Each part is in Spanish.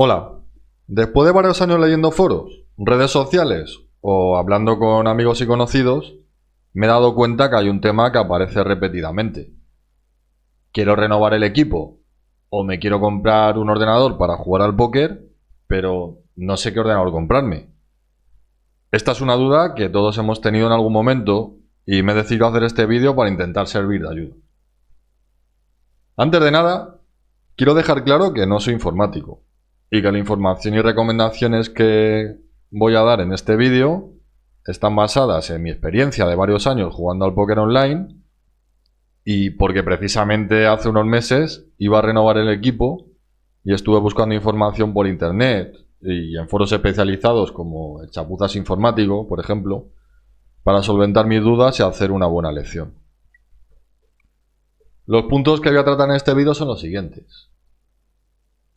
Hola, después de varios años leyendo foros, redes sociales o hablando con amigos y conocidos, me he dado cuenta que hay un tema que aparece repetidamente. Quiero renovar el equipo o me quiero comprar un ordenador para jugar al póker, pero no sé qué ordenador comprarme. Esta es una duda que todos hemos tenido en algún momento y me he decidido hacer este vídeo para intentar servir de ayuda. Antes de nada, quiero dejar claro que no soy informático y que la información y recomendaciones que voy a dar en este vídeo están basadas en mi experiencia de varios años jugando al póker online y porque precisamente hace unos meses iba a renovar el equipo y estuve buscando información por internet y en foros especializados como el Chapuzas Informático, por ejemplo, para solventar mis dudas y hacer una buena elección. Los puntos que voy a tratar en este vídeo son los siguientes.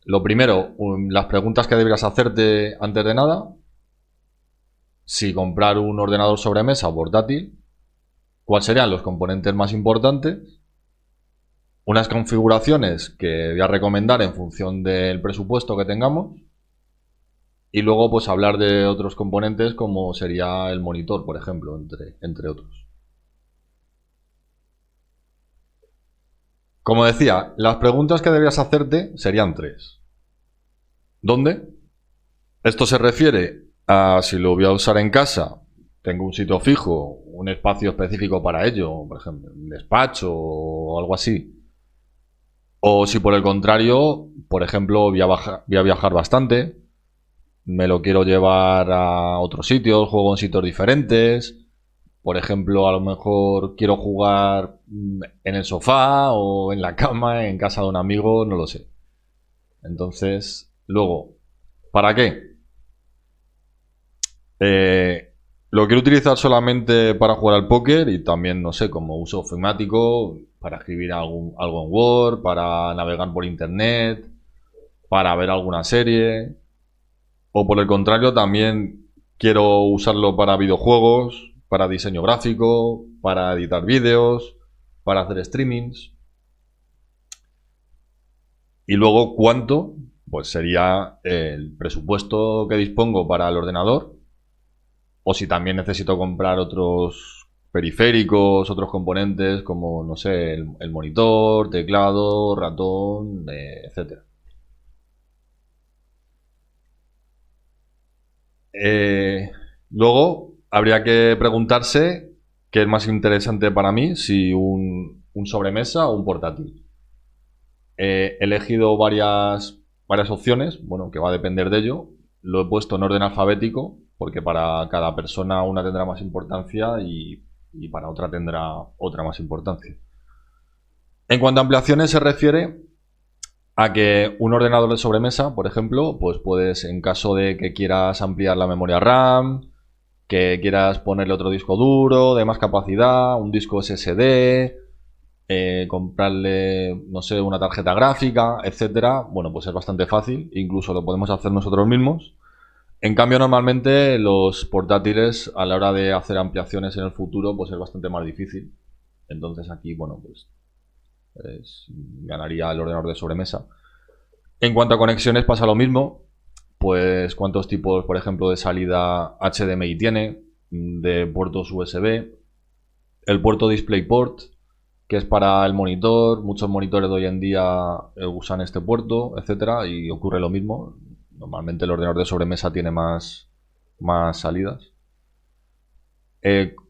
Lo primero, las preguntas que deberías hacerte antes de nada. Si comprar un ordenador sobremesa o portátil, ¿cuáles serían los componentes más importantes? Unas configuraciones que voy a recomendar en función del presupuesto que tengamos. Y luego pues hablar de otros componentes como sería el monitor, por ejemplo, entre otros. Como decía, las preguntas que deberías hacerte serían tres. ¿Dónde? Esto se refiere a si lo voy a usar en casa, tengo un sitio fijo, un espacio específico para ello, por ejemplo, un despacho o algo así. O si por el contrario, por ejemplo, voy a viajar bastante, me lo quiero llevar a otros sitios, juego en sitios diferentes. Por ejemplo, a lo mejor quiero jugar en el sofá o en la cama, en casa de un amigo, no lo sé. Entonces, luego, ¿para qué? Lo quiero utilizar solamente para jugar al póker y también, no sé, como uso ofimático, para escribir algo en Word, para navegar por internet, para ver alguna serie. O por el contrario, también quiero usarlo para videojuegos, para diseño gráfico, para editar vídeos, para hacer streamings. Y luego, ¿cuánto? Pues sería el presupuesto que dispongo para el ordenador. O si también necesito comprar otros periféricos, otros componentes como, no sé, el monitor, teclado, ratón, etcétera. Luego, habría que preguntarse qué es más interesante para mí, si un sobremesa o un portátil. He elegido varias opciones, bueno, que va a depender de ello. Lo he puesto en orden alfabético, porque para cada persona una tendrá más importancia y para otra tendrá otra más importancia. En cuanto a ampliaciones se refiere a que un ordenador de sobremesa, por ejemplo, pues puedes, en caso de que quieras ampliar la memoria RAM, que quieras ponerle otro disco duro de más capacidad, un disco SSD, comprarle, no sé, una tarjeta gráfica, etcétera, bueno, pues es bastante fácil, incluso lo podemos hacer nosotros mismos. En cambio, normalmente los portátiles, a la hora de hacer ampliaciones en el futuro, pues es bastante más difícil. Entonces aquí, bueno, pues ganaría el ordenador de sobremesa. En cuanto a conexiones pasa lo mismo, pues cuántos tipos, por ejemplo, de salida HDMI tiene, de puertos USB, el puerto DisplayPort, que es para el monitor. Muchos monitores de hoy en día usan este puerto, etcétera, y ocurre lo mismo. Normalmente el ordenador de sobremesa tiene más salidas.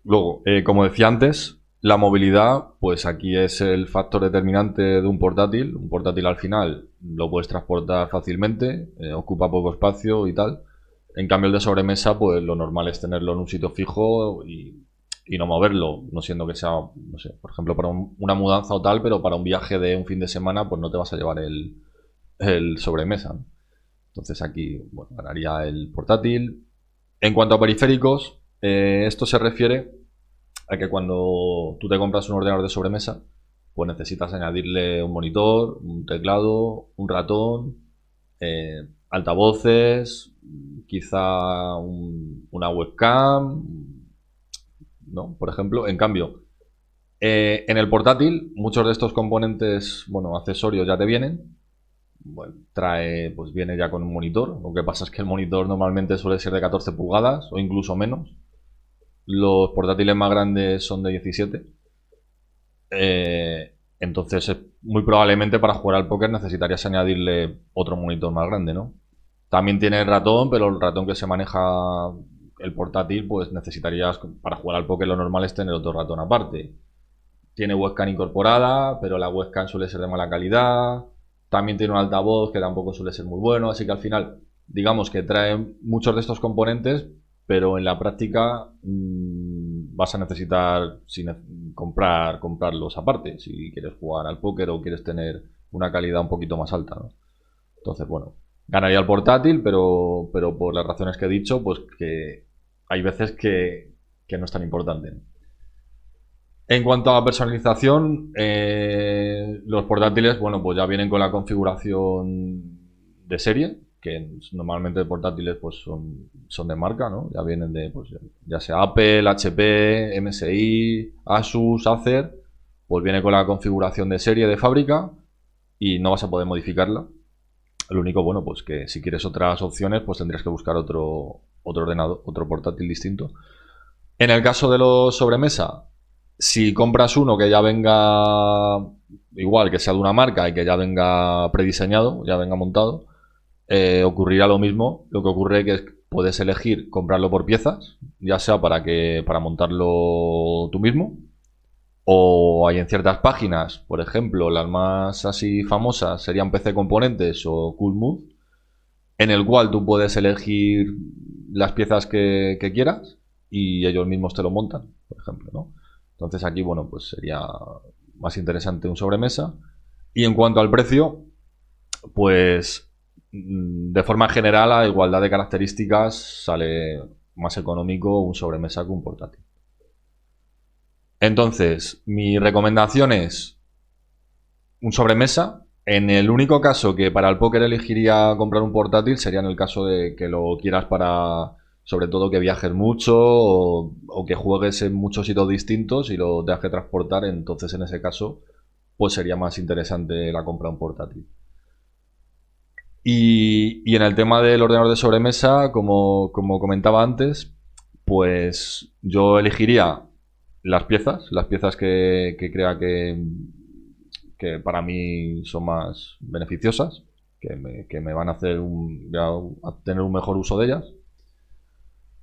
Luego, como decía antes, la movilidad, pues aquí es el factor determinante de un portátil. Un portátil al final lo puedes transportar fácilmente, ocupa poco espacio y tal. En cambio el de sobremesa, pues lo normal es tenerlo en un sitio fijo y no moverlo, no siendo que sea, no sé, por ejemplo, para una mudanza o tal, pero para un viaje de un fin de semana, pues no te vas a llevar el sobremesa, ¿no? Entonces aquí, bueno, ganaría el portátil. En cuanto a periféricos, esto se refiere a que cuando tú te compras un ordenador de sobremesa, pues necesitas añadirle un monitor, un teclado, un ratón, altavoces, quizá una webcam, ¿no? Por ejemplo, en cambio, en el portátil, muchos de estos componentes, bueno, accesorios ya te vienen. bueno, pues viene ya con un monitor. Lo que pasa es que el monitor normalmente suele ser de 14 pulgadas o incluso menos. Los portátiles más grandes son de 17. Entonces, muy probablemente para jugar al póker necesitarías añadirle otro monitor más grande, ¿no? También tiene el ratón, pero el ratón que se maneja el portátil, pues necesitarías, para jugar al póker lo normal es tener otro ratón aparte. Tiene webcam incorporada, pero la webcam suele ser de mala calidad. También tiene un altavoz que tampoco suele ser muy bueno, así que al final, digamos que trae muchos de estos componentes, pero en la práctica vas a necesitar comprarlos aparte si quieres jugar al póker o quieres tener una calidad un poquito más alta, ¿no? Entonces, bueno, ganaría el portátil, pero por las razones que he dicho, pues que hay veces que no es tan importante, ¿no? En cuanto a personalización, los portátiles, bueno, pues ya vienen con la configuración de serie, que normalmente portátiles pues son de marca, ¿no? Ya vienen de, pues, ya sea Apple, HP, MSI, Asus, Acer, pues viene con la configuración de serie de fábrica y no vas a poder modificarla. Lo único, bueno, pues que si quieres otras opciones, pues tendrías que buscar otro ordenador, otro portátil distinto. En el caso de los sobremesa, si compras uno que ya venga igual, que sea de una marca y que ya venga prediseñado, ya venga montado, ocurrirá lo mismo. Lo que ocurre es que puedes elegir comprarlo por piezas, ya sea para montarlo tú mismo, o hay en ciertas páginas, por ejemplo, las más así famosas serían PC Componentes o Coolmove, en el cual tú puedes elegir las piezas que quieras y ellos mismos te lo montan, por ejemplo, ¿no? Entonces aquí, bueno, pues sería más interesante un sobremesa. Y en cuanto al precio, pues de forma general, a igualdad de características, sale más económico un sobremesa que un portátil. Entonces, mi recomendación es un sobremesa. En el único caso que para el póker elegiría comprar un portátil sería en el caso de que lo quieras para, sobre todo, que viajes mucho o que juegues en muchos sitios distintos y lo tengas que transportar. Entonces, en ese caso, pues sería más interesante la compra de un portátil. Y en el tema del ordenador de sobremesa, como comentaba antes, pues yo elegiría las piezas que crea que para mí son más beneficiosas, que me van a hacer a tener un mejor uso de ellas.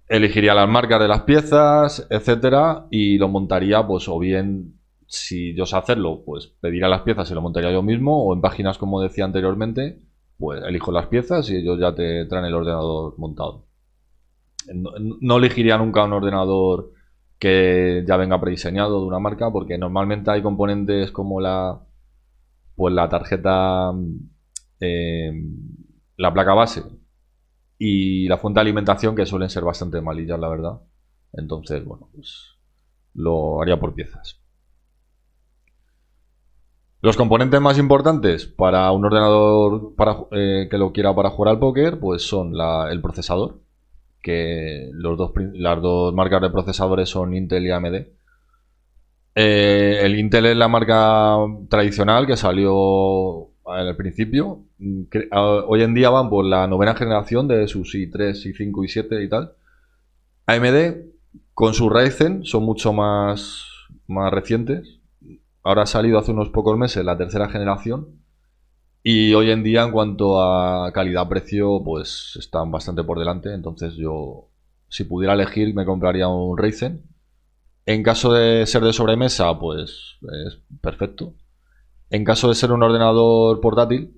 Elegiría las marcas de las piezas, etcétera, y lo montaría, pues, o bien, si yo sé hacerlo, pues pediría las piezas y lo montaría yo mismo, o en páginas, como decía anteriormente, pues elijo las piezas y ellos ya te traen el ordenador montado. No elegiría nunca un ordenador que ya venga prediseñado de una marca, porque normalmente hay componentes como pues la tarjeta, eh, la placa base y la fuente de alimentación, que suelen ser bastante malillas, la verdad. Entonces, bueno, pues lo haría por piezas. Los componentes más importantes para un ordenador que lo quiera para jugar al póker, pues son el procesador, que las dos marcas de procesadores son Intel y AMD. El Intel es la marca tradicional que salió al principio. Hoy en día van por la novena generación de sus i3, i5, i7 y tal. AMD con su Ryzen son mucho más recientes. Ahora ha salido hace unos pocos meses la tercera generación. Y hoy en día, en cuanto a calidad-precio, pues están bastante por delante. Entonces yo, si pudiera elegir, me compraría un Ryzen. En caso de ser de sobremesa, pues es perfecto. En caso de ser un ordenador portátil,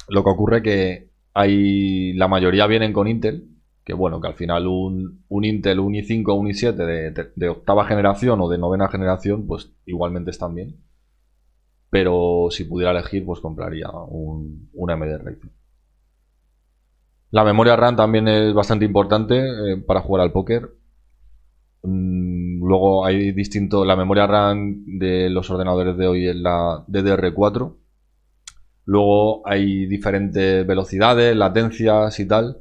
lo que ocurre que la mayoría vienen con Intel, que bueno, que al final un Intel, un i5 o un i7 de octava generación o de novena generación, pues igualmente están bien. Pero si pudiera elegir, pues compraría un AMD Ryzen. La memoria RAM también es bastante importante para jugar al póker. Luego hay la memoria RAM de los ordenadores de hoy es la DDR4. Luego hay diferentes velocidades, latencias y tal.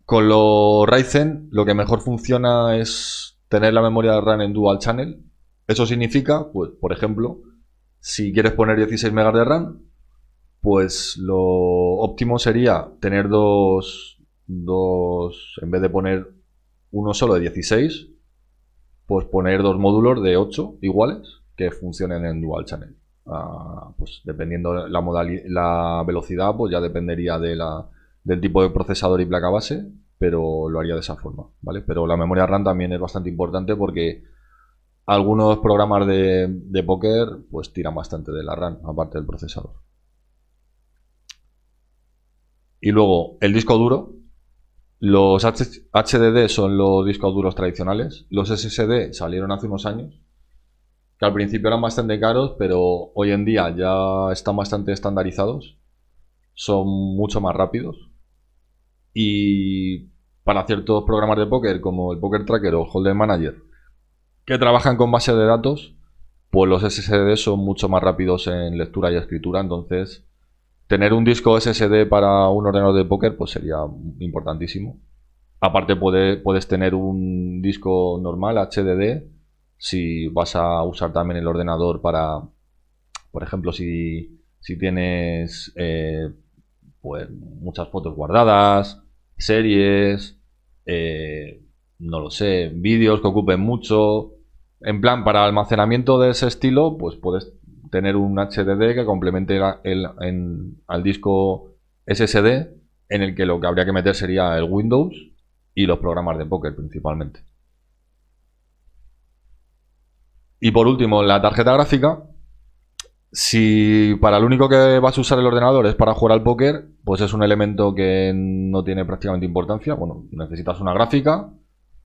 Con los Ryzen lo que mejor funciona es tener la memoria RAM en dual channel. Eso significa, pues, por ejemplo, Si quieres poner 16 megas de RAM, pues lo óptimo sería tener en vez de poner uno solo de 16, pues poner dos módulos de 8 iguales que funcionen en dual channel. Pues dependiendo la velocidad, pues ya dependería del tipo de procesador y placa base, pero lo haría de esa forma, ¿vale? Pero la memoria RAM también es bastante importante porque algunos programas de póker pues tiran bastante de la RAM, aparte del procesador. Y luego el disco duro. Los HDD son los discos duros tradicionales. Los SSD salieron hace unos años, que al principio eran bastante caros, pero hoy en día ya están bastante estandarizados. Son mucho más rápidos. Y para ciertos programas de póker, como el Poker Tracker o el Hold'em Manager, que trabajan con base de datos, pues los SSD son mucho más rápidos en lectura y escritura. Entonces, tener un disco SSD para un ordenador de póker pues sería importantísimo. Aparte puedes tener un disco normal, HDD, si vas a usar también el ordenador para, por ejemplo, si tienes pues muchas fotos guardadas, series, no lo sé, vídeos que ocupen mucho. En plan, para almacenamiento de ese estilo, pues puedes tener un HDD que complemente al disco SSD, en el que lo que habría que meter sería el Windows y los programas de póker principalmente. Y por último, la tarjeta gráfica. Si para lo único que vas a usar el ordenador es para jugar al póker, pues es un elemento que no tiene prácticamente importancia. Bueno, necesitas una gráfica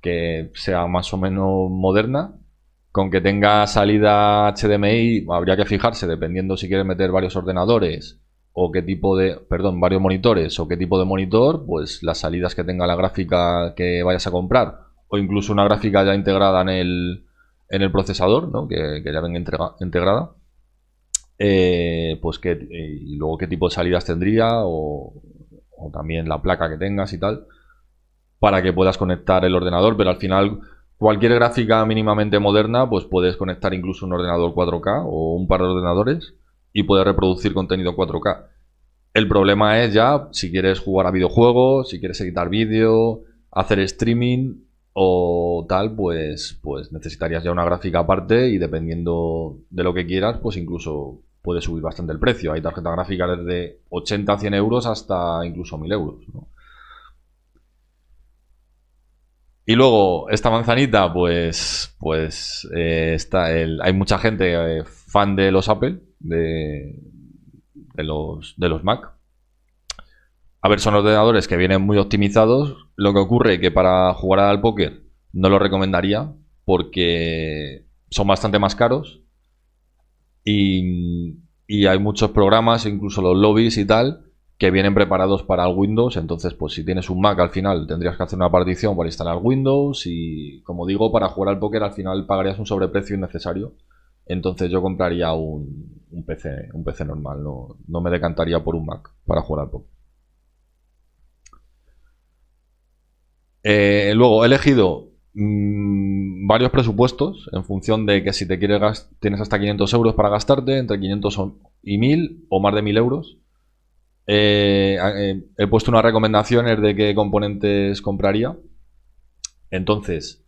que sea más o menos moderna, con que tenga salida HDMI. Habría que fijarse, dependiendo si quieres meter varios ordenadores o qué tipo de, perdón, varios monitores o qué tipo de monitor, pues las salidas que tenga la gráfica que vayas a comprar, o incluso una gráfica ya integrada en el procesador, ¿no? que ya venga integrada. Pues y luego qué tipo de salidas tendría o también la placa que tengas y tal, para que puedas conectar el ordenador. Pero al final cualquier gráfica mínimamente moderna pues puedes conectar incluso un ordenador 4K o un par de ordenadores y puedes reproducir contenido 4K. El problema es ya si quieres jugar a videojuegos, si quieres editar vídeo, hacer streaming o tal, pues necesitarías ya una gráfica aparte, y dependiendo de lo que quieras, pues incluso puede subir bastante el precio. Hay tarjetas gráficas desde 80 a 100 euros hasta incluso 1000 euros, ¿no? Y luego, esta manzanita, hay mucha gente fan de los Apple, de los Mac. A ver, son ordenadores que vienen muy optimizados. Lo que ocurre es que para jugar al póker no lo recomendaría porque son bastante más caros y hay muchos programas, incluso los lobbies y tal, que vienen preparados para el Windows. Entonces, pues si tienes un Mac, al final tendrías que hacer una partición para instalar Windows y, como digo, para jugar al póker al final pagarías un sobreprecio innecesario. Entonces yo compraría un PC normal, no me decantaría por un Mac para jugar al póker. Luego he elegido varios presupuestos en función de que si te quieres tienes hasta 500 euros para gastarte, entre 500 y 1000 o más de 1000 euros. He puesto unas recomendaciones de qué componentes compraría. Entonces,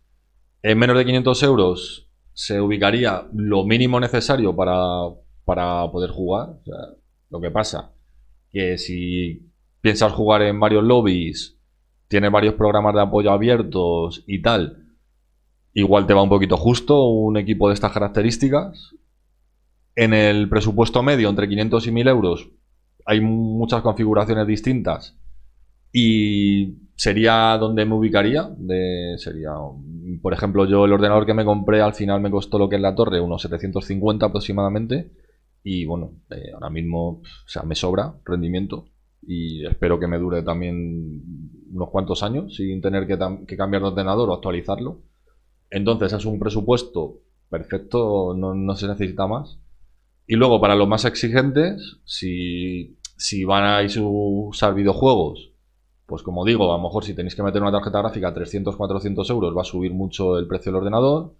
en menos de 500 euros se ubicaría lo mínimo necesario para poder jugar. O sea, lo que pasa que si piensas jugar en varios lobbies, tienes varios programas de apoyo abiertos y tal, igual te va un poquito justo un equipo de estas características. En el presupuesto medio, entre 500 y 1000 euros, hay muchas configuraciones distintas y sería donde me ubicaría. Por ejemplo, yo el ordenador que me compré al final me costó lo que es la torre, unos 750 aproximadamente. Y bueno, ahora mismo, o sea, me sobra rendimiento y espero que me dure también unos cuantos años sin tener que cambiar de ordenador o actualizarlo. Entonces es un presupuesto perfecto, no se necesita más. Y luego, para los más exigentes, si van a usar videojuegos, pues como digo, a lo mejor si tenéis que meter una tarjeta gráfica a 300, 400 euros va a subir mucho el precio del ordenador.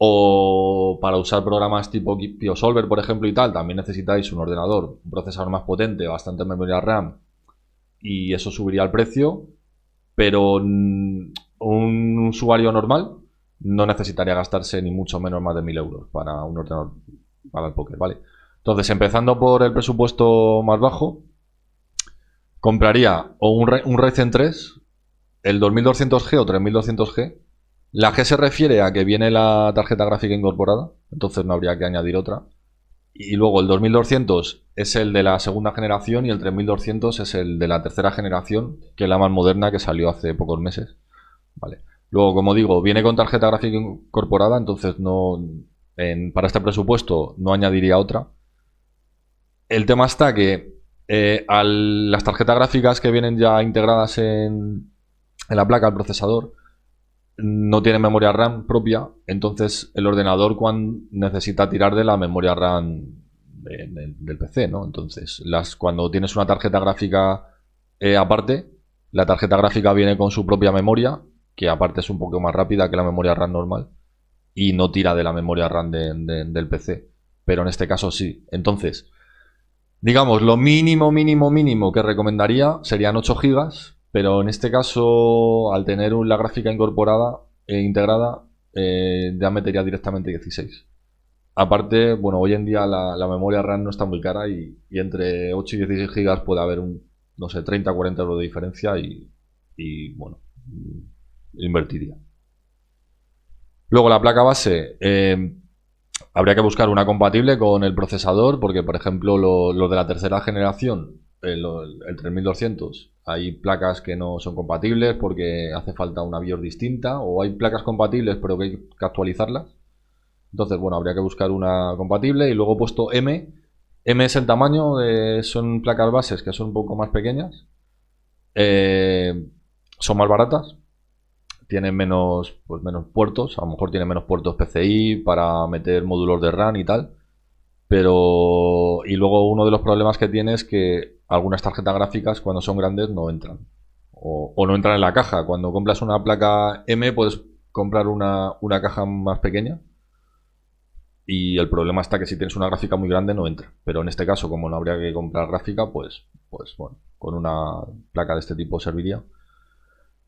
O para usar programas tipo PioSolver, por ejemplo, y tal, también necesitáis un ordenador, un procesador más potente, bastante memoria RAM, y eso subiría el precio, pero un usuario normal no necesitaría gastarse ni mucho menos más de 1.000 euros para un ordenador para el póker, ¿vale? Entonces, empezando por el presupuesto más bajo, compraría o un Ryzen 3, el 2200G o 3200G. La G se refiere a que viene la tarjeta gráfica incorporada, entonces no habría que añadir otra. Y luego el 2200 es el de la segunda generación y el 3200 es el de la tercera generación, que es la más moderna que salió hace pocos meses. Vale. Luego, como digo, viene con tarjeta gráfica incorporada, entonces para este presupuesto no añadiría otra. El tema está que las tarjetas gráficas que vienen ya integradas en la placa, el procesador, no tiene memoria RAM propia, entonces el ordenador necesita tirar de la memoria RAM del PC, ¿no? Entonces, cuando tienes una tarjeta gráfica aparte, la tarjeta gráfica viene con su propia memoria, que aparte es un poco más rápida que la memoria RAM normal, y no tira de la memoria RAM del PC. Pero en este caso sí. Entonces, digamos, lo mínimo, mínimo, mínimo que recomendaría serían 8 gigas, pero en este caso, al tener la gráfica incorporada e integrada, ya metería directamente 16. Aparte, bueno, hoy en día la memoria RAM no está muy cara y entre 8 y 16 gigas puede haber no sé, 30 o 40 euros de diferencia bueno, invertiría. Luego la placa base, habría que buscar una compatible con el procesador, porque por ejemplo lo de la tercera generación, el 3200, hay placas que no son compatibles porque hace falta una BIOS distinta, o hay placas compatibles pero que hay que actualizarlas. Entonces, bueno, habría que buscar una compatible. Y luego he puesto M. M es el tamaño, son placas bases que son un poco más pequeñas, son más baratas, tienen menos puertos, a lo mejor tienen menos puertos PCI para meter módulos de RAM y tal. Pero, y luego uno de los problemas que tiene es que algunas tarjetas gráficas cuando son grandes no entran. O no entran en la caja. Cuando compras una placa M puedes comprar una caja más pequeña. Y el problema está que si tienes una gráfica muy grande no entra. Pero en este caso, como no habría que comprar gráfica, pues bueno, con una placa de este tipo serviría.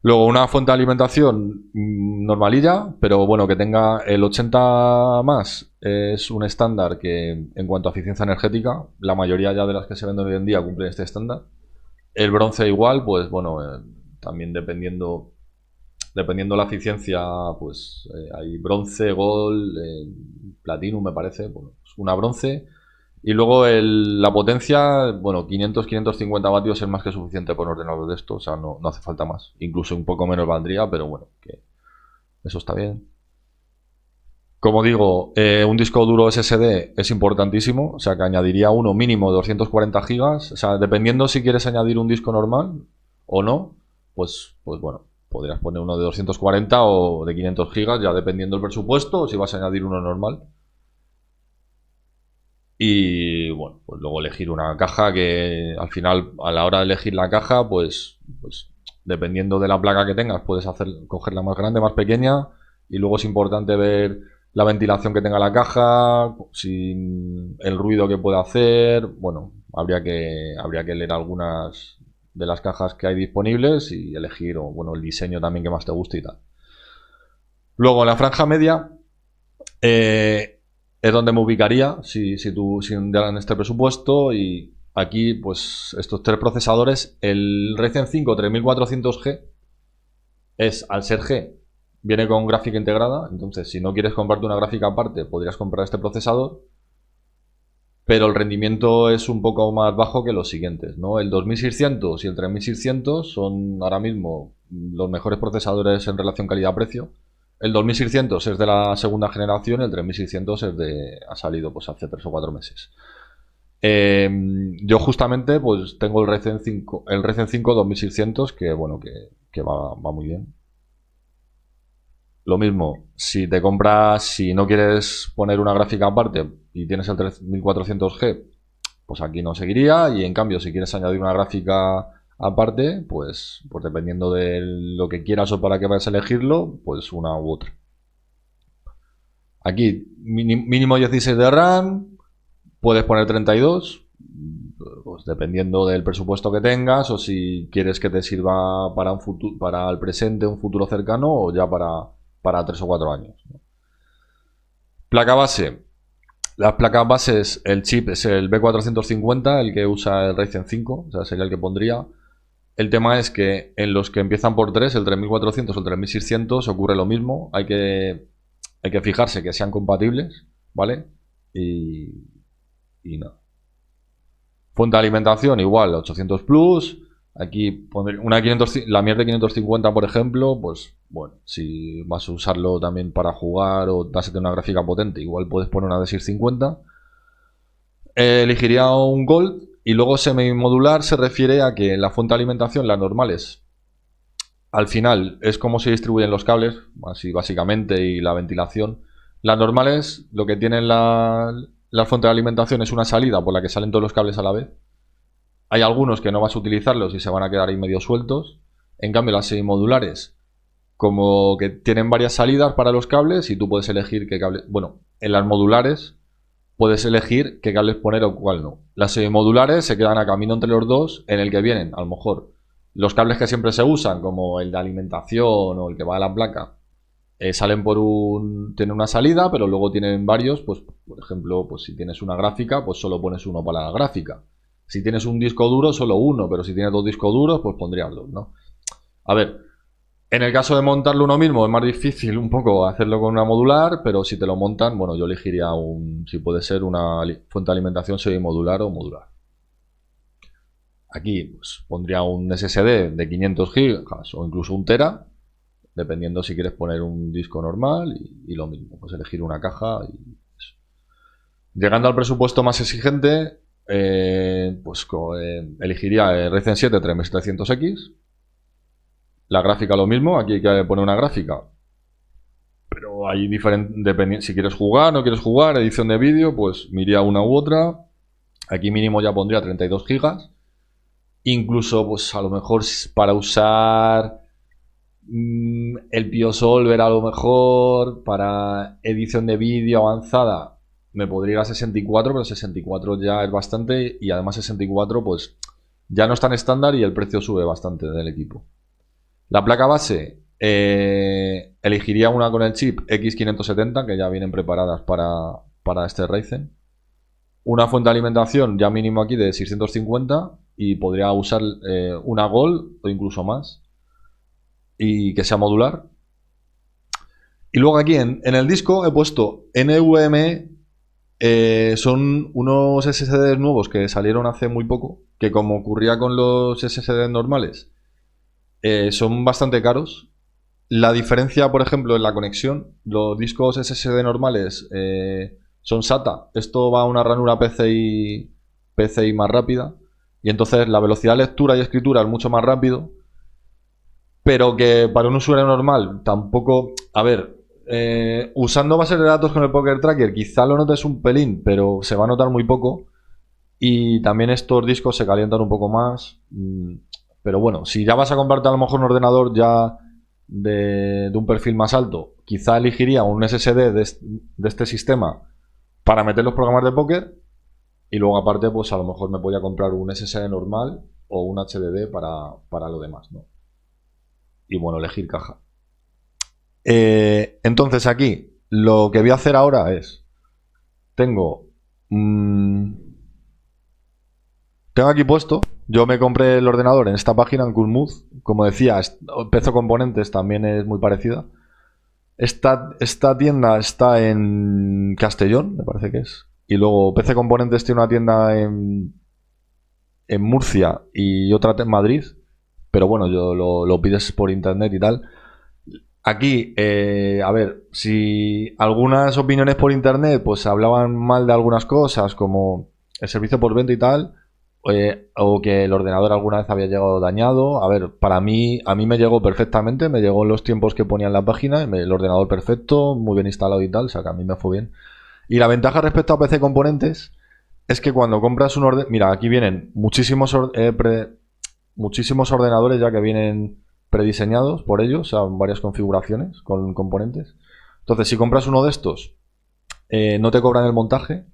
Luego una fuente de alimentación normalilla, pero bueno, que tenga el 80 más, es un estándar que en cuanto a eficiencia energética, la mayoría ya de las que se venden hoy en día cumplen este estándar. El bronce igual, pues bueno, también dependiendo la eficiencia, pues hay bronce, gold, platino me parece, bueno, una bronce. Y luego la potencia, bueno, 500-550 vatios es más que suficiente por un ordenador de esto, o sea, no hace falta más. Incluso un poco menos valdría, pero bueno, que eso está bien. Como digo, un disco duro SSD es importantísimo, o sea, que añadiría uno mínimo de 240 gigas, o sea, dependiendo si quieres añadir un disco normal o no, pues bueno, podrías poner uno de 240 o de 500 gigas, ya dependiendo del presupuesto, o si vas a añadir uno normal. Y bueno, pues luego elegir una caja que al final, a la hora de elegir la caja, pues dependiendo de la placa que tengas, puedes cogerla más grande, más pequeña. Y luego es importante ver la ventilación que tenga la caja, sin el ruido que puede hacer. Bueno, habría que leer algunas de las cajas que hay disponibles y elegir, o bueno, el diseño también que más te guste y tal. Luego en la franja media, es donde me ubicaría si dieran este presupuesto. Y aquí, pues estos tres procesadores, el Ryzen 5 3400G al ser G, viene con gráfica integrada. Entonces, si no quieres comprarte una gráfica aparte, podrías comprar este procesador. Pero el rendimiento es un poco más bajo que los siguientes, ¿no? El 2600 y el 3600 son ahora mismo los mejores procesadores en relación calidad-precio. El 2600 es de la segunda generación, el 3600 ha salido pues hace 3 o 4 meses. Yo justamente pues tengo el Ryzen 5 2600 que bueno, que va muy bien. Lo mismo, si no quieres poner una gráfica aparte y tienes el 3400G, pues aquí no seguiría. Y en cambio, si quieres añadir una gráfica aparte, pues dependiendo de lo que quieras o para qué vayas a elegirlo, pues una u otra. Aquí mínimo 16 de RAM, puedes poner 32, pues dependiendo del presupuesto que tengas o si quieres que te sirva para un futuro, para el presente, un futuro cercano o ya para 3 o 4 años. Placa base. Las placas bases, el chip es el B450, el que usa el Ryzen 5, o sea, sería el que pondría. El tema es que en los que empiezan por 3, el 3400 o el 3600, ocurre lo mismo. Hay que fijarse que sean compatibles, ¿vale? Y nada. Fuente de alimentación igual, 800 Plus. Aquí pondré una 500, la mierda de 550, por ejemplo, pues bueno, si vas a usarlo también para jugar o vas a tener una gráfica potente, igual puedes poner una de 650. Elegiría un Gold y luego semimodular se refiere a que la fuente de alimentación, las normales, al final es como se distribuyen los cables, así básicamente, y la ventilación. Las normales, lo que tienen la fuente de alimentación es una salida por la que salen todos los cables a la vez. Hay algunos que no vas a utilizarlos y se van a quedar ahí medio sueltos. En cambio, las semimodulares, como que tienen varias salidas para los cables y tú puedes elegir qué cable. Bueno, en las modulares puedes elegir qué cables poner o cuál no. Las semimodulares se quedan a camino entre los dos, en el que vienen, a lo mejor, los cables que siempre se usan, como el de alimentación o el que va a la placa, salen tienen una salida, pero luego tienen varios, pues por ejemplo, pues si tienes una gráfica, pues solo pones uno para la gráfica. Si tienes un disco duro, solo uno, pero si tienes dos discos duros, pues pondrías dos, ¿no? A ver, en el caso de montarlo uno mismo es más difícil un poco hacerlo con una modular, pero si te lo montan, bueno, yo elegiría si puede ser una fuente de alimentación semimodular o modular. Aquí pues, pondría un SSD de 500 GB o incluso un tera, dependiendo si quieres poner un disco normal y lo mismo, pues elegir una caja y eso. Llegando al presupuesto más exigente, elegiría el Ryzen 7 3700X. La gráfica lo mismo, aquí hay que poner una gráfica. Pero hay diferentes, si quieres jugar, no quieres jugar, edición de vídeo, pues me iría una u otra. Aquí mínimo ya pondría 32 GB. Incluso, pues a lo mejor para usar el PioSolver, a lo mejor para edición de vídeo avanzada, me podría ir a 64, pero 64 ya es bastante y además 64 pues ya no es tan estándar y el precio sube bastante del equipo. La placa base, elegiría una con el chip X570, que ya vienen preparadas para este Ryzen. Una fuente de alimentación ya mínimo aquí de 650 y podría usar una Gold o incluso más y que sea modular. Y luego aquí en el disco he puesto NVMe, son unos SSDs nuevos que salieron hace muy poco, que como ocurría con los SSDs normales, son bastante caros. La diferencia, por ejemplo, en la conexión, los discos SSD normales son SATA. Esto va a una ranura PCI más rápida. Y entonces la velocidad de lectura y escritura es mucho más rápido. Pero que para un usuario normal tampoco... A ver, usando bases de datos con el Poker Tracker quizá lo notes un pelín, pero se va a notar muy poco. Y también estos discos se calientan un poco más. Pero bueno, si ya vas a comprarte a lo mejor un ordenador ya de un perfil más alto, quizá elegiría un SSD de este sistema para meter los programas de póker y luego aparte pues a lo mejor me podía comprar un SSD normal o un HDD para lo demás, ¿no? Y bueno, elegir caja. Entonces aquí lo que voy a hacer ahora es tengo aquí puesto, yo me compré el ordenador en esta página, en Coolmove. Como decía, PC Componentes también es muy parecida. Esta tienda está en Castellón, me parece que es. Y luego PC Componentes tiene una tienda en Murcia y otra en Madrid. Pero bueno, yo lo pides por internet y tal. Aquí, a ver, si algunas opiniones por internet pues hablaban mal de algunas cosas, como el servicio por venta y tal, o que el ordenador alguna vez había llegado dañado. A ver, a mí me llegó perfectamente, me llegó en los tiempos que ponía en la página, el ordenador perfecto, muy bien instalado y tal, o sea que a mí me fue bien. Y la ventaja respecto a PC Componentes es que cuando compras un ordenador, mira, aquí vienen muchísimos ordenadores ya que vienen prediseñados por ellos, o sea, varias configuraciones con componentes. Entonces, si compras uno de estos no te cobran el montaje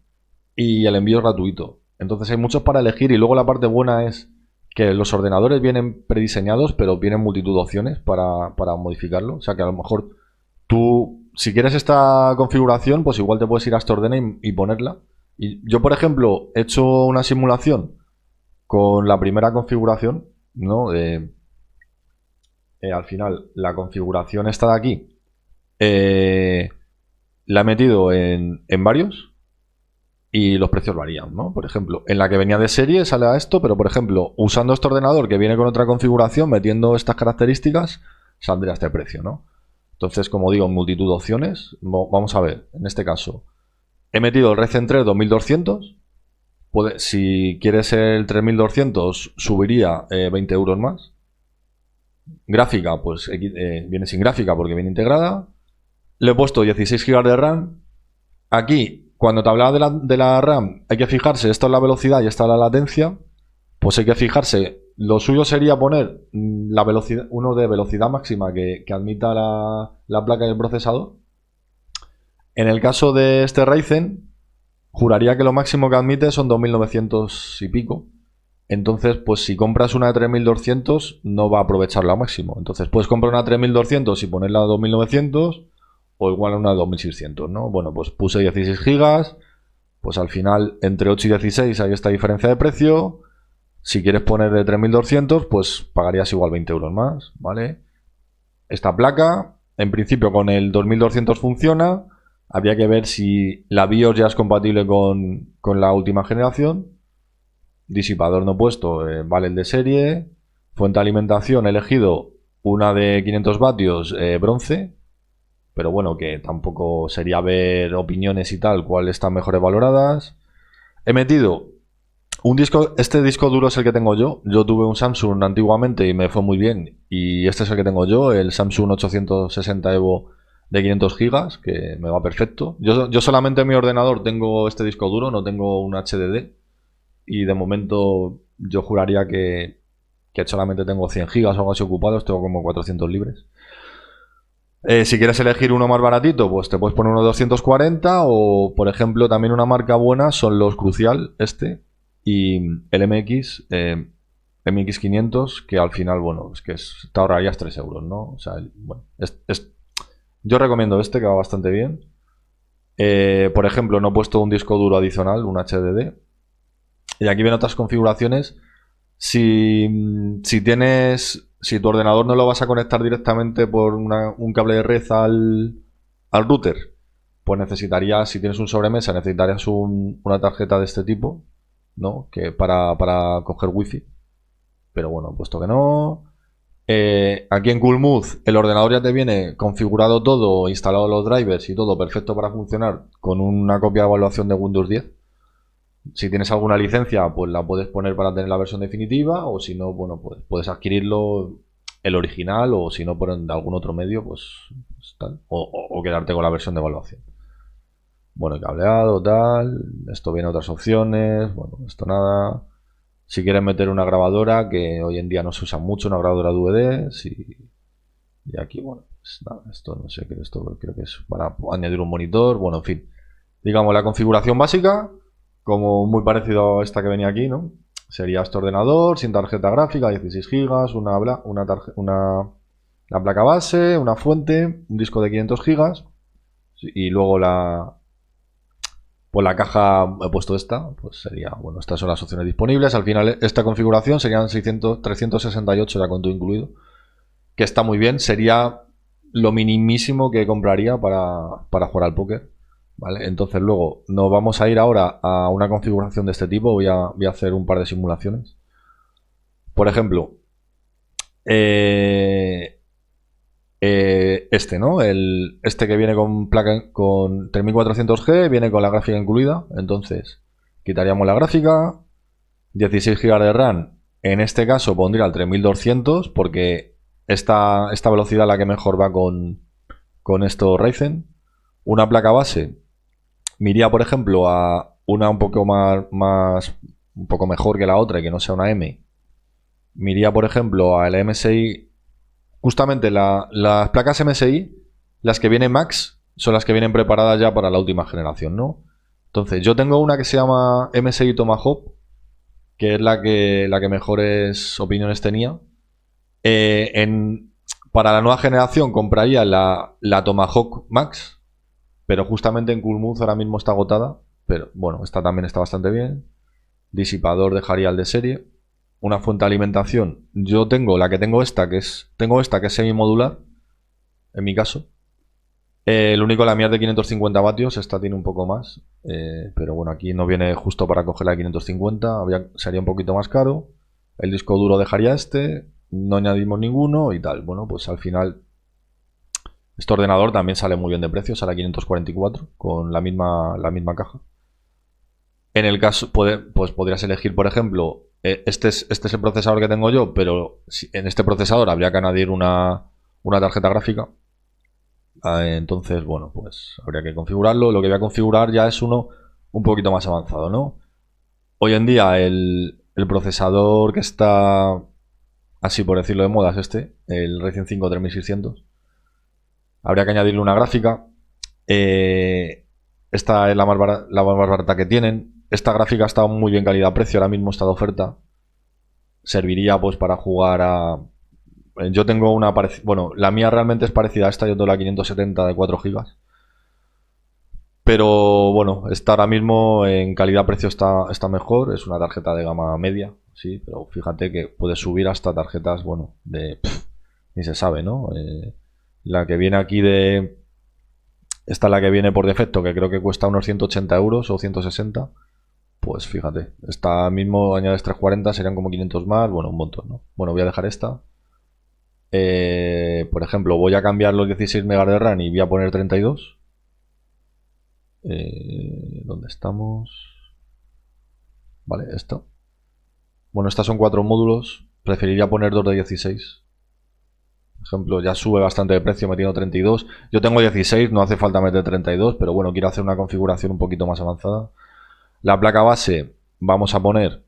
y el envío es gratuito. Entonces hay muchos para elegir y luego la parte buena es que los ordenadores vienen prediseñados, pero vienen multitud de opciones para modificarlo. O sea que a lo mejor tú, si quieres esta configuración, pues igual te puedes ir a este orden y ponerla. Y yo, por ejemplo, he hecho una simulación con la primera configuración, ¿no? Al final, la configuración esta de aquí, la he metido en varios y los precios varían, ¿no? Por ejemplo, en la que venía de serie sale a esto, pero por ejemplo, usando este ordenador que viene con otra configuración, metiendo estas características, saldría a este precio, ¿no? Entonces, como digo, multitud de opciones. Vamos a ver, en este caso, he metido el Ryzen 3 2200. Si quieres el 3200, subiría 20 euros más. Gráfica, pues viene sin gráfica porque viene integrada. Le he puesto 16 GB de RAM. Aquí, cuando te hablaba de la RAM, hay que fijarse, esto es la velocidad y esta es la latencia. Pues hay que fijarse, lo suyo sería poner la velocidad, uno de velocidad máxima que admita la placa y el procesador. En el caso de este Ryzen, juraría que lo máximo que admite son 2900 y pico. Entonces, pues si compras una de 3200, no va a aprovecharla al máximo. Entonces, puedes comprar una de 3200 y ponerla a 2900 o igual a una de 2600, ¿no? Bueno, pues puse 16 gigas. Pues al final, entre 8 y 16 hay esta diferencia de precio. Si quieres poner de 3200, pues pagarías igual 20 euros más, ¿vale? Esta placa, en principio con el 2200 funciona. Habría que ver si la BIOS ya es compatible con la última generación. Disipador no puesto, vale el de serie. Fuente de alimentación he elegido una de 500 vatios bronce. Pero bueno, que tampoco sería ver opiniones y tal, cuáles están mejores valoradas. He metido un disco, este disco duro es el que tengo yo. Yo tuve un Samsung antiguamente y me fue muy bien. Y este es el que tengo yo, el Samsung 860 Evo de 500 gigas, que me va perfecto. Yo solamente en mi ordenador tengo este disco duro, no tengo un HDD. Y de momento yo juraría que solamente tengo 100 gigas o algo así ocupados, tengo como 400 libres. Si quieres elegir uno más baratito, pues te puedes poner uno de 240 o, por ejemplo, también una marca buena son los Crucial, y el MX500, que al final, bueno, es que te ahorrarías 3 euros, ¿no? O sea, bueno, yo recomiendo este, que va bastante bien. Por ejemplo, no he puesto un disco duro adicional, un HDD. Y aquí vienen otras configuraciones. Si tu ordenador no lo vas a conectar directamente por un cable de red al router, pues necesitarías, si tienes un sobremesa, necesitarías una tarjeta de este tipo, ¿no? Que para coger wifi. Pero bueno, puesto que no. Aquí en Coolmouth el ordenador ya te viene configurado todo, instalado los drivers y todo perfecto para funcionar con una copia de evaluación de Windows 10. Si tienes alguna licencia, pues la puedes poner para tener la versión definitiva, o si no, bueno, pues puedes adquirirlo el original, o si no, por algún otro medio, pues tal, o quedarte con la versión de evaluación. Bueno, el cableado, tal, esto viene otras opciones, bueno, esto nada. Si quieres meter una grabadora, que hoy en día no se usa mucho, una grabadora DVD, y aquí, bueno, pues nada, esto no sé, esto creo que es para añadir un monitor, bueno, en fin. Digamos, la configuración básica, como muy parecido a esta que venía aquí, ¿no? Sería este ordenador sin tarjeta gráfica, 16 GB, la placa base, una fuente, un disco de 500 GB y luego pues la caja he puesto esta, pues sería, bueno, estas son las opciones disponibles. Al final esta configuración serían 368 ya con todo incluido, que está muy bien, sería lo minimísimo que compraría para jugar al póker. ¿Vale? Entonces luego nos vamos a ir ahora a una configuración de este tipo. Voy a hacer un par de simulaciones. Por ejemplo, ¿no? Este que viene con placa con 3400G, viene con la gráfica incluida. Entonces quitaríamos la gráfica, 16 GB de RAM. En este caso pondría el 3200 porque esta velocidad es la que mejor va con estos Ryzen. Una placa base. Me iría, por ejemplo, a una un poco un poco mejor que la otra y que no sea una M. Me iría, por ejemplo, a la MSI. Justamente las placas MSI, las que vienen Max, son las que vienen preparadas ya para la última generación, ¿no? Entonces, yo tengo una que se llama MSI Tomahawk, que es la que mejores opiniones tenía. Para la nueva generación compraría la Tomahawk Max, pero justamente en Coolmouth ahora mismo está agotada. Pero bueno, esta también está bastante bien. Disipador dejaría el de serie. Una fuente de alimentación. Yo tengo la que tengo esta, que es semimodular, en mi caso. El único, la mía es de 550 vatios, esta tiene un poco más. Pero bueno, aquí no viene justo para coger la de 550, sería un poquito más caro. El disco duro dejaría este, no añadimos ninguno y tal. Bueno, pues al final este ordenador también sale muy bien de precio, sale a 544 con la misma caja. En el caso, pues podrías elegir, por ejemplo, este es el procesador que tengo yo, pero en este procesador habría que añadir una tarjeta gráfica. Entonces, bueno, pues habría que configurarlo. Lo que voy a configurar ya es uno un poquito más avanzado, ¿no? Hoy en día el procesador que está, así por decirlo de moda, es el Ryzen 5 3600. Habría que añadirle una gráfica. Esta es la más barata que tienen. Esta gráfica está muy bien calidad-precio, ahora mismo está de oferta. Serviría pues para jugar a... Yo tengo una parecida... Bueno, la mía realmente es parecida a esta, yo tengo la 570 de 4 GB. Pero bueno, esta ahora mismo en calidad-precio está mejor. Es una tarjeta de gama media, sí, pero fíjate que puede subir hasta tarjetas, bueno, ni se sabe, ¿no? La que viene aquí esta es la que viene por defecto, que creo que cuesta unos 180 euros o 160. Pues fíjate, esta mismo añades 340, serían como 500 más, bueno, un montón, ¿no? Bueno, voy a dejar esta. Por ejemplo, voy a cambiar los 16 MB de RAM y voy a poner 32. ¿Dónde estamos? Vale, esto. Bueno, estas son 4 módulos. Preferiría poner 2 de 16. Por ejemplo, ya sube bastante de precio metiendo 32. Yo tengo 16, no hace falta meter 32, pero bueno, quiero hacer una configuración un poquito más avanzada. La placa base, vamos a poner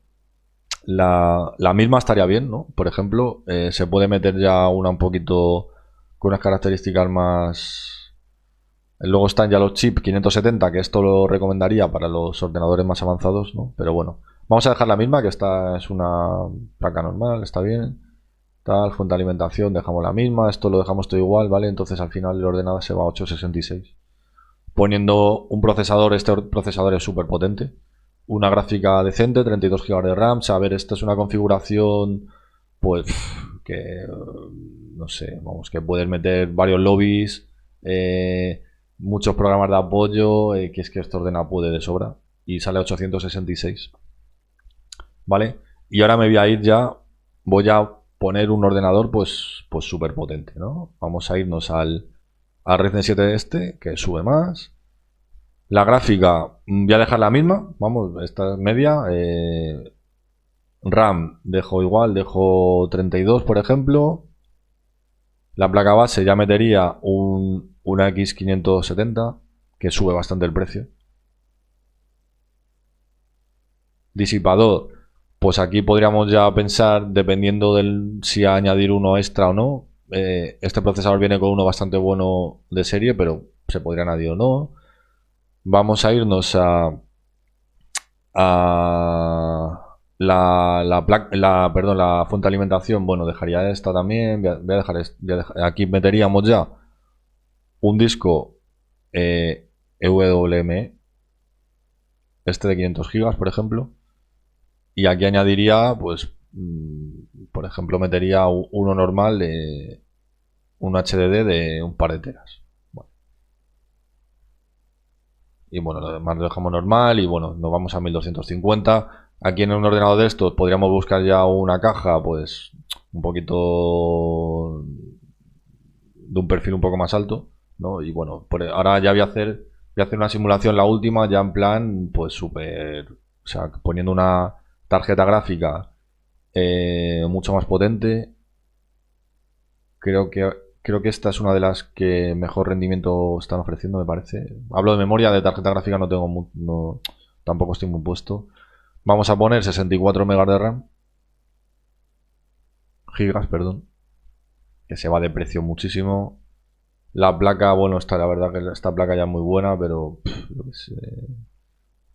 la misma, estaría bien, ¿no? Por ejemplo, se puede meter ya una un poquito con unas características más... Luego están ya los chips 570, que esto lo recomendaría para los ordenadores más avanzados, ¿no? Pero bueno, vamos a dejar la misma, que esta es una placa normal, está bien. Tal, fuente de alimentación, dejamos la misma, esto lo dejamos todo igual, ¿vale? Entonces al final el ordenador se va a 866. Poniendo un procesador, este procesador es súper potente. Una gráfica decente, 32 GB de RAM. A ver, esta es una configuración, pues, que, no sé, vamos, que puedes meter varios lobbies, muchos programas de apoyo, que es que este ordenador puede de sobra. Y sale a 866. ¿Vale? Y ahora me voy a ir ya, voy a poner un ordenador pues súper potente, ¿no? Vamos a irnos al Ryzen 7 que sube más. La gráfica, voy a dejar la misma, vamos, esta es media. RAM dejo igual, dejo 32 por ejemplo. La placa base ya metería una X570, que sube bastante el precio. Disipador, pues aquí podríamos ya pensar, dependiendo si añadir uno extra o no. Este procesador viene con uno bastante bueno de serie, pero se podría añadir o no. Vamos a irnos a la fuente de alimentación. Bueno, dejaría esta también. Voy a aquí meteríamos ya un disco EWME, este de 500 GB, por ejemplo. Y aquí añadiría, pues, por ejemplo, metería uno normal de un HDD de un par de teras. Bueno. Y bueno, lo demás lo dejamos normal y bueno, nos vamos a 1250. Aquí en un ordenador de estos podríamos buscar ya una caja, pues, un poquito de un perfil un poco más alto, ¿no? Y bueno, ahora ya voy a hacer una simulación, la última, ya en plan, pues, súper, o sea, poniendo una tarjeta gráfica mucho más potente. Creo que esta es una de las que mejor rendimiento están ofreciendo, me parece. Hablo de memoria, de tarjeta gráfica no tengo tampoco estoy muy puesto. Vamos a poner 64 MB de RAM. Gigas, perdón. Que se va de precio muchísimo. La placa, bueno, la verdad que esta placa ya es muy buena, pero yo qué sé,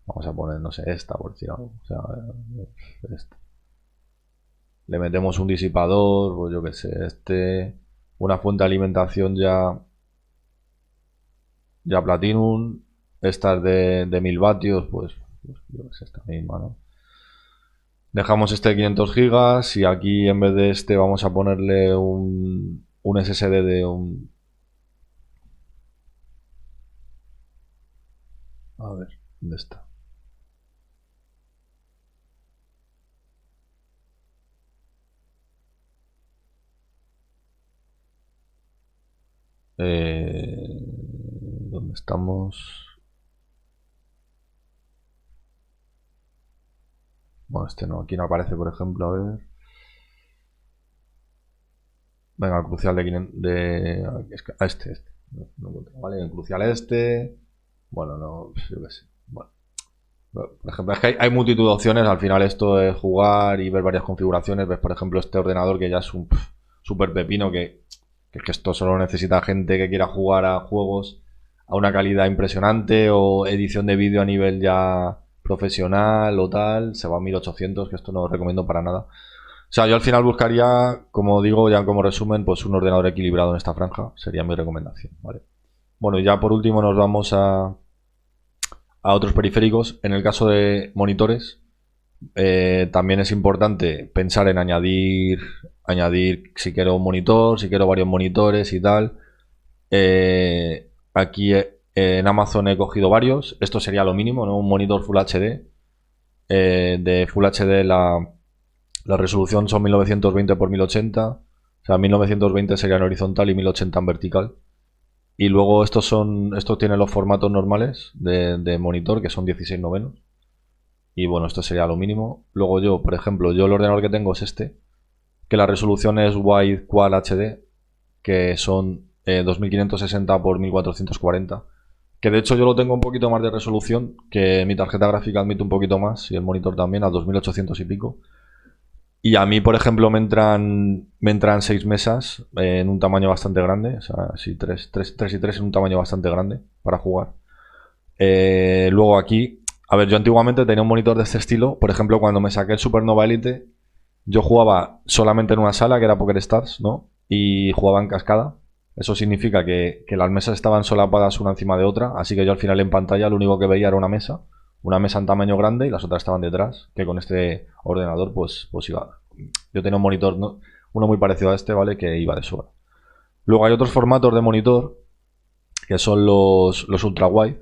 vamos a poner, no sé, esta por decir algo. O sea, esta. Le metemos un disipador, pues yo qué sé, una fuente de alimentación ya Platinum, estas de 1000 vatios, pues yo qué sé, esta misma, ¿no? Dejamos este de 500 gigas y aquí en vez de este vamos a ponerle un SSD de un... A ver, ¿dónde está? ¿Dónde estamos? Bueno, este no, aquí no aparece, por ejemplo, a ver. Venga, el crucial de 500... este. No encuentro, ¿vale? El crucial este... Bueno, no, yo qué sé. Bueno, por ejemplo, es que hay multitud de opciones. Al final esto es jugar y ver varias configuraciones. Ves, por ejemplo, este ordenador que ya es un súper pepino que esto solo necesita gente que quiera jugar a juegos a una calidad impresionante o edición de vídeo a nivel ya profesional o tal. Se va a 1800, que esto no lo recomiendo para nada. O sea, yo al final buscaría, como digo, ya como resumen, pues un ordenador equilibrado en esta franja. Sería mi recomendación, ¿vale? Bueno, y ya por último nos vamos a otros periféricos. En el caso de monitores, también es importante pensar en añadir si quiero un monitor, si quiero varios monitores y tal. Aquí en Amazon he cogido varios. Esto sería lo mínimo, ¿no? Un monitor Full HD. De Full HD la resolución son 1920 x 1080. O sea, 1920 sería en horizontal y 1080 en vertical. Y luego estos tienen los formatos normales de monitor, que son 16 novenos. Y bueno, esto sería lo mínimo. Luego yo, por ejemplo, el ordenador que tengo es este, que la resolución es Wide Quad HD, que son 2560 x 1440. Que de hecho yo lo tengo un poquito más de resolución, que mi tarjeta gráfica admite un poquito más, y el monitor también, a 2800 y pico. Y a mí, por ejemplo, me entran 6 mesas en un tamaño bastante grande. O sea, sí, 3 y 3 en un tamaño bastante grande para jugar. Luego aquí, a ver, yo antiguamente tenía un monitor de este estilo. Por ejemplo, cuando me saqué el Supernova Elite, yo jugaba solamente en una sala, que era PokerStars, ¿no? Y jugaba en cascada. Eso significa que las mesas estaban solapadas una encima de otra. Así que yo al final en pantalla lo único que veía era una mesa. Una mesa en tamaño grande y las otras estaban detrás. Que con este ordenador, pues iba. Yo tenía un monitor, ¿no? Uno muy parecido a este, ¿vale? Que iba de sobra. Luego hay otros formatos de monitor, que son los ultra wide,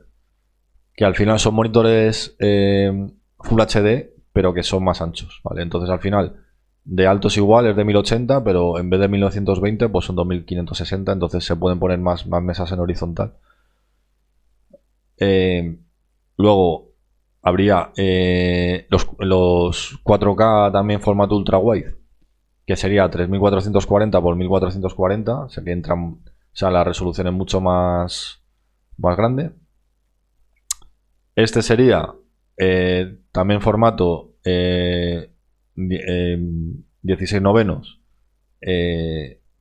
que al final son monitores Full HD, pero que son más anchos, ¿vale? Entonces al final, de alto es igual, es de 1080, pero en vez de 1920, pues son 2560, entonces se pueden poner más mesas en horizontal. Eh, Luego habría los 4K también formato ultra wide, que sería 3440 por 1440, o sea que o sea, la resolución es mucho más grande. Este sería también formato 16 novenos,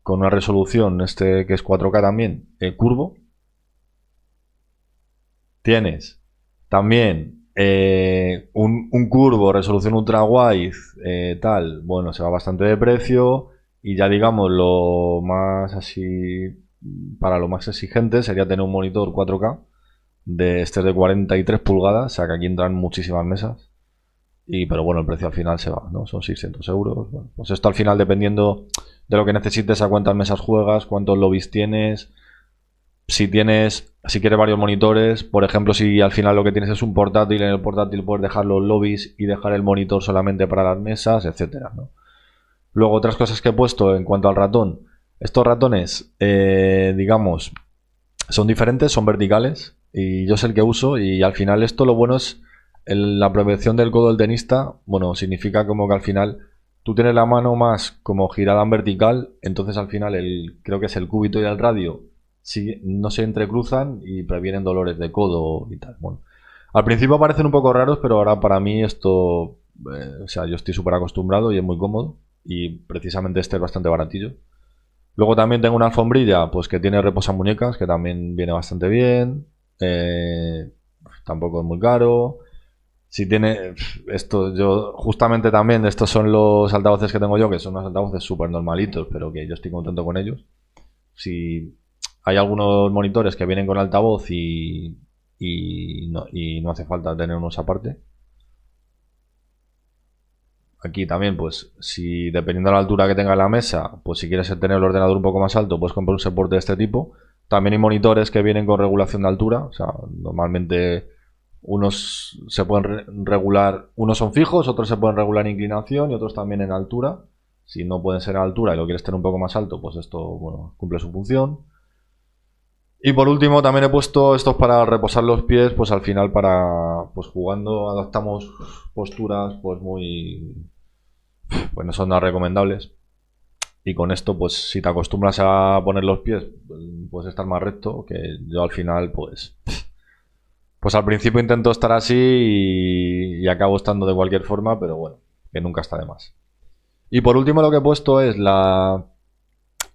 con una resolución que es 4K también, curvo. Tienes también un curvo, resolución ultra wide, tal, bueno, se va bastante de precio. Y ya digamos, para lo más exigente sería tener un monitor 4K de 43 pulgadas, o sea que aquí entran muchísimas mesas. Pero bueno, el precio al final se va, ¿no? Son 600 euros. Bueno, pues esto al final, dependiendo de lo que necesites, a cuántas mesas juegas, cuántos lobbies tienes, si quieres varios monitores. Por ejemplo, si al final lo que tienes es un portátil, en el portátil puedes dejar los lobbies y dejar el monitor solamente para las mesas, etcétera, ¿no? Luego, otras cosas que he puesto en cuanto al ratón. Estos ratones, digamos, son diferentes, son verticales, y yo sé el que uso. Y al final esto, lo bueno es la prevención del codo del tenista. Bueno, significa como que al final tú tienes la mano más como girada en vertical, entonces al final creo que es el cúbito y el radio no se entrecruzan y previenen dolores de codo y tal. Bueno, al principio parecen un poco raros, pero ahora para mí esto, o sea, yo estoy súper acostumbrado y es muy cómodo, y precisamente este es bastante baratillo. Luego también tengo una alfombrilla pues que tiene reposamuñecas, que también viene bastante bien. Tampoco es muy caro. Si tiene esto, yo justamente también estos son los altavoces que tengo yo, que son unos altavoces súper normalitos, pero que yo estoy contento con ellos. Si hay algunos monitores que vienen con altavoz y no hace falta tener unos aparte. Aquí también, pues, si dependiendo de la altura que tenga la mesa, pues si quieres tener el ordenador un poco más alto, puedes comprar un soporte de este tipo. También hay monitores que vienen con regulación de altura, o sea, normalmente unos se pueden regular, unos son fijos, otros se pueden regular en inclinación y otros también en altura. Si no pueden ser a altura y lo quieres tener un poco más alto, pues esto, bueno, cumple su función. Y por último también he puesto estos para reposar los pies, pues al final para, pues jugando adaptamos posturas pues muy, pues no son nada recomendables. Y con esto, pues si te acostumbras a poner los pies, puedes estar más recto, que yo al final, pues al principio intento estar así y acabo estando de cualquier forma, pero bueno, que nunca está de más. Y por último lo que he puesto es la...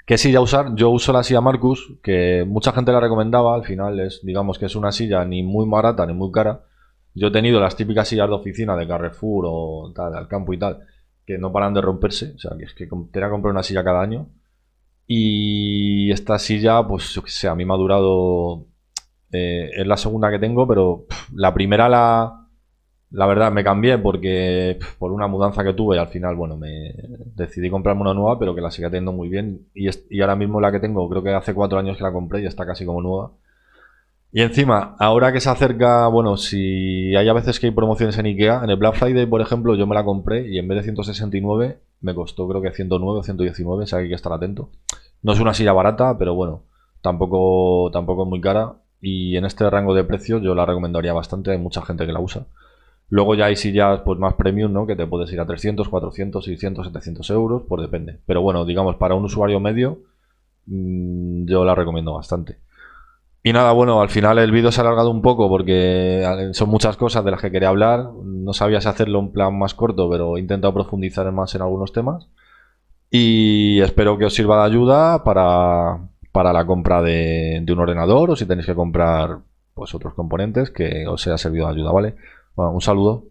¿Qué silla usar? Yo uso la silla Marcus, que mucha gente la recomendaba, al final es, digamos que es una silla ni muy barata ni muy cara. Yo he tenido las típicas sillas de oficina de Carrefour o tal, al campo y tal, que no paran de romperse, o sea, que es que tenía que comprar una silla cada año. Y esta silla, pues yo qué sé, a mí me ha durado, es la segunda que tengo, pero la primera la verdad me cambié porque por una mudanza que tuve y al final, bueno, me decidí comprarme una nueva, pero que la sigue teniendo muy bien. Y ahora mismo la que tengo, creo que hace 4 años que la compré y está casi como nueva. Y encima, ahora que se acerca, bueno, si hay a veces que hay promociones en IKEA, en el Black Friday, por ejemplo, yo me la compré y en vez de 169 me costó creo que 109 o 119, o sea que hay que estar atento. No es una silla barata, pero bueno, tampoco es muy cara. Y en este rango de precios yo la recomendaría bastante, hay mucha gente que la usa. Luego ya hay sillas pues más premium, ¿no? Que te puedes ir a 300, 400, 600, 700 euros, pues depende. Pero bueno, digamos, para un usuario medio, yo la recomiendo bastante. Y nada, bueno, al final el vídeo se ha alargado un poco porque son muchas cosas de las que quería hablar. No sabía si hacerlo en plan más corto, pero he intentado profundizar más en algunos temas. Y espero que os sirva de ayuda para la compra de un ordenador o si tenéis que comprar pues otros componentes que os haya servido de ayuda, ¿vale? Bueno, un saludo.